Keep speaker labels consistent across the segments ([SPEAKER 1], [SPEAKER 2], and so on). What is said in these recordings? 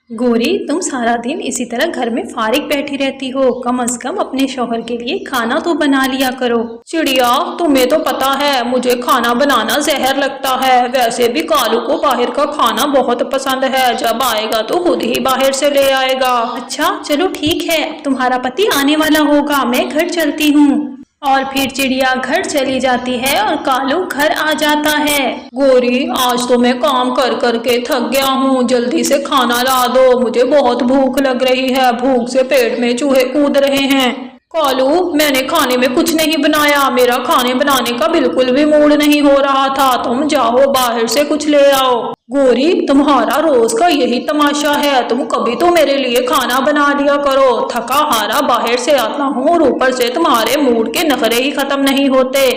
[SPEAKER 1] गोरी, तुम सारा दिन इसी तरह घर में फारिग बैठी रहती हो, कम से कम अपने शौहर के लिए खाना तो बना लिया करो।
[SPEAKER 2] चिड़िया, तुम्हें तो पता है मुझे खाना बनाना जहर लगता है। वैसे भी कालू को बाहर का खाना बहुत पसंद है, जब आएगा तो खुद ही बाहर से ले आएगा।
[SPEAKER 1] अच्छा चलो ठीक है, अब तुम्हारा पति आने वाला होगा, मैं घर चलती हूँ। और फिर चिड़िया घर चली जाती है और कालू घर आ जाता है।
[SPEAKER 2] गोरी, आज तो मैं काम कर कर के थक गया हूँ, जल्दी से खाना ला दो, मुझे बहुत भूख लग रही है। भूख से पेट में चूहे कूद रहे हैं। कालू, मैंने खाने में कुछ नहीं बनाया, मेरा खाने बनाने का बिल्कुल भी मूड नहीं हो रहा था। तुम जाओ बाहर से कुछ ले आओ। गोरी, तुम्हारा रोज का यही तमाशा है, तुम कभी तो मेरे लिए खाना बना लिया करो। थका हारा बाहर से आता हूँ और ऊपर से तुम्हारे मूड के नखरे ही खत्म नहीं होते।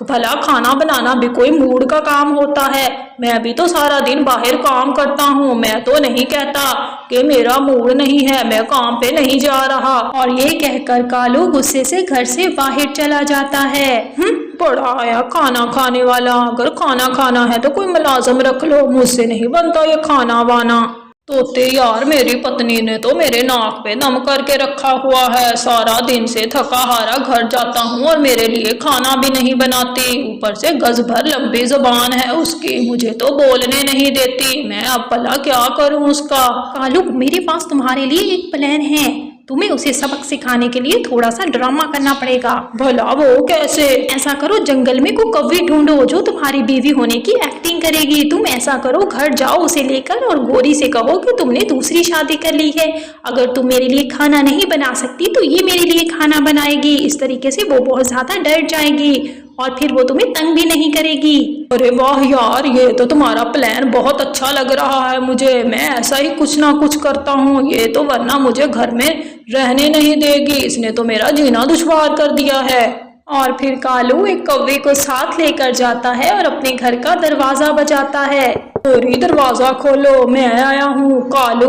[SPEAKER 2] भला खाना बनाना भी कोई मूड का काम होता है? मैं भी तो सारा दिन बाहर काम करता हूँ, मैं तो नहीं कहता कि मेरा मूड नहीं है, मैं काम पे नहीं जा रहा।
[SPEAKER 1] और ये कहकर कालू गुस्से से घर से बाहर चला जाता है।
[SPEAKER 2] बड़ा आया खाना खाने वाला, अगर खाना खाना है तो कोई मुलाजिम रख लो, मुझसे नहीं बनता ये खाना वाना। तोते यार, मेरी पत्नी ने तो मेरे नाक पे दम करके रखा हुआ है। सारा दिन से थका हारा घर जाता हूँ और मेरे लिए खाना भी नहीं बनाती, ऊपर से गज भर लंबी जुबान है उसकी, मुझे तो बोलने नहीं देती। मैं अब भला क्या करूँ उसका।
[SPEAKER 1] कालू, मेरे पास तुम्हारे लिए एक प्लान है, तुम्हें उसे सबक सिखाने के लिए थोड़ा सा ड्रामा करना पड़ेगा।
[SPEAKER 2] भला वो कैसे?
[SPEAKER 1] ऐसा करो, जंगल में कोई कौवी ढूंढो जो तुम्हारी बीवी होने की एक्टिंग करेगी। तुम ऐसा करो, घर जाओ उसे लेकर और गोरी से कहो कि तुमने दूसरी शादी कर ली है। अगर तुम मेरे लिए खाना नहीं बना सकती तो ये मेरे लिए खाना बनाएगी। इस तरीके से वो बहुत ज्यादा डर जाएगी और फिर वो तुम्हें तंग भी नहीं करेगी।
[SPEAKER 2] अरे वाह यार, ये तो तुम्हारा प्लान बहुत अच्छा लग रहा है मुझे। मैं ऐसा ही कुछ ना कुछ करता हूँ, ये तो वरना मुझे घर में रहने नहीं देगी। इसने तो मेरा जीना दुश्वार कर दिया है।
[SPEAKER 1] और फिर कालू एक कौवे को साथ लेकर जाता है और अपने घर का दरवाजा बजाता है।
[SPEAKER 2] गोरी, दरवाजा खोलो, मैं आया हूँ। कालू।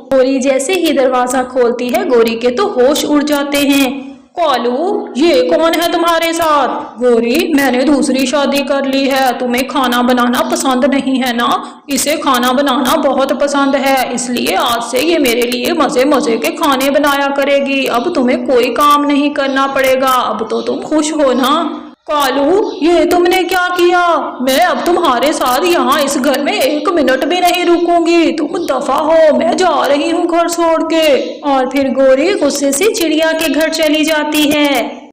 [SPEAKER 1] गोरी जैसे ही दरवाजा खोलती है, गोरी के तो होश उड़ जाते हैं।
[SPEAKER 2] कालू, ये कौन है तुम्हारे साथ? गोरी, मैंने दूसरी शादी कर ली है, तुम्हें खाना बनाना पसंद नहीं है ना? इसे खाना बनाना बहुत पसंद है, इसलिए आज से ये मेरे लिए मजे मजे के खाने बनाया करेगी। अब तुम्हें कोई काम नहीं करना पड़ेगा, अब तो तुम खुश हो ना? कालू, ये तुमने क्या किया? मैं अब तुम्हारे साथ यहाँ इस घर में एक मिनट भी नहीं रुकूंगी, तुम दफा हो, मैं जा रही हूँ घर छोड़ के।
[SPEAKER 1] और फिर गोरी गुस्से से चिड़िया के घर चली जाती है।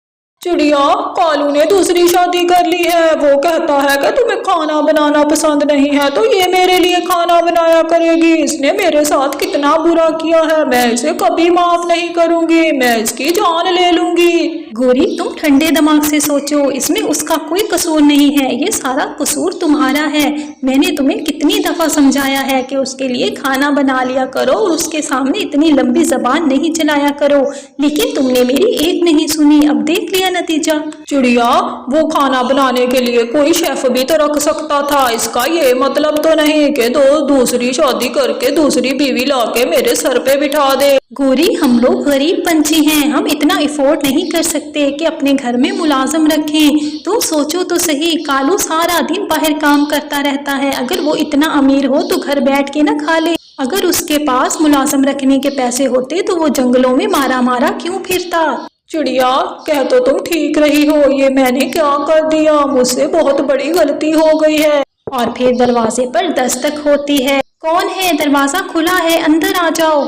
[SPEAKER 2] चिड़िया, कालू ने दूसरी शादी कर ली है, वो कहता है कि तुम्हें खाना बनाना पसंद नहीं है तो ये मेरे लिए खाना बनाया करेगी। इसने मेरे साथ कितना बुरा किया है, मैं इसे कभी माफ नहीं करूंगी, मैं इसकी जान ले लूंगी।
[SPEAKER 1] गोरी, तुम ठंडे दिमाग से सोचो, इसमें उसका कोई कसूर नहीं है, ये सारा कसूर तुम्हारा है। मैंने तुम्हें कितनी दफा समझाया है कि उसके लिए खाना बना लिया करो और उसके सामने इतनी लंबी जबान नहीं चलाया करो, लेकिन तुमने मेरी एक नहीं सुनी। अब देख लिया नतीजा।
[SPEAKER 2] चिड़िया, वो खाना बनाने के लिए कोई शेफ भी तो रख सकता था, इसका ये मतलब तो नहीं कि दूसरी शादी करके दूसरी बीवी लाके मेरे सर पे बिठा दे।
[SPEAKER 1] गोरी, हम लोग गरीब पंछी हैं, हम इतना अफोर्ड नहीं कर सकते कि अपने घर में मुलाजिम रखें। तुम सोचो तो सही, कालू सारा दिन बाहर काम करता रहता है, अगर वो इतना अमीर हो तो घर बैठ के ना खा ले। अगर उसके पास मुलाजिम रखने के पैसे होते तो वो जंगलों में मारा मारा क्यों फिरता।
[SPEAKER 2] चिड़िया, कह तो तुम ठीक रही हो, ये मैंने क्या कर दिया, मुझसे बहुत बड़ी गलती हो गई है।
[SPEAKER 1] और फिर दरवाजे पर दस्तक होती है। कौन है? दरवाजा खुला है, अंदर आ जाओ।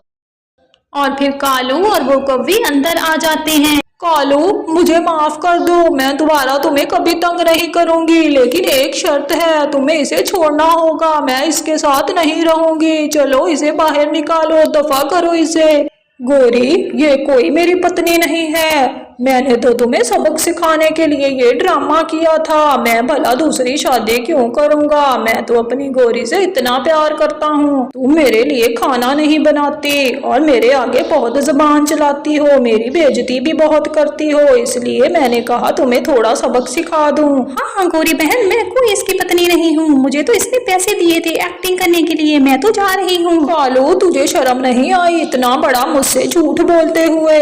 [SPEAKER 1] और फिर कालू और वो कौवी अंदर आ जाते हैं।
[SPEAKER 2] कालू, मुझे माफ कर दो, मैं दोबारा तुम्हें कभी तंग नहीं करूंगी, लेकिन एक शर्त है, तुम्हें इसे छोड़ना होगा, मैं इसके साथ नहीं रहूंगी। चलो इसे बाहर निकालो, दफा करो इसे। गोरी, ये कोई मेरी पत्नी नहीं है, मैंने तो तुम्हें सबक सिखाने के लिए ये ड्रामा किया था। मैं भला दूसरी शादी क्यों करूंगा, मैं तो अपनी गोरी से इतना प्यार करता हूँ। तुम मेरे लिए खाना नहीं बनाती और मेरे आगे बहुत जुबान चलाती हो, मेरी बेइज्जती भी बहुत करती हो, इसलिए मैंने कहा तुम्हें थोड़ा सबक सिखा दूं।
[SPEAKER 1] हाँ गोरी बहन, मैं कोई इसकी पत्नी नहीं हूँ, मुझे तो इसने पैसे दिए थे एक्टिंग करने के लिए, मैं तो जा रही हूँ।
[SPEAKER 2] कालू, तुझे शर्म नहीं आई इतना बड़ा मुझसे झूठ बोलते हुए?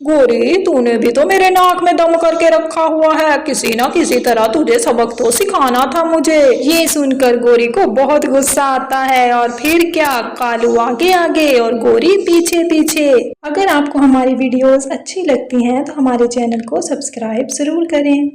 [SPEAKER 2] गोरी, तूने भी तो मेरे नाक में दम करके रखा हुआ है, किसी ना किसी तरह तुझे सबक तो सिखाना था मुझे।
[SPEAKER 1] ये सुनकर गोरी को बहुत गुस्सा आता है और फिर क्या, कालू आगे आगे और गोरी पीछे पीछे। अगर आपको हमारी वीडियोस अच्छी लगती हैं तो हमारे चैनल को सब्सक्राइब जरूर करें।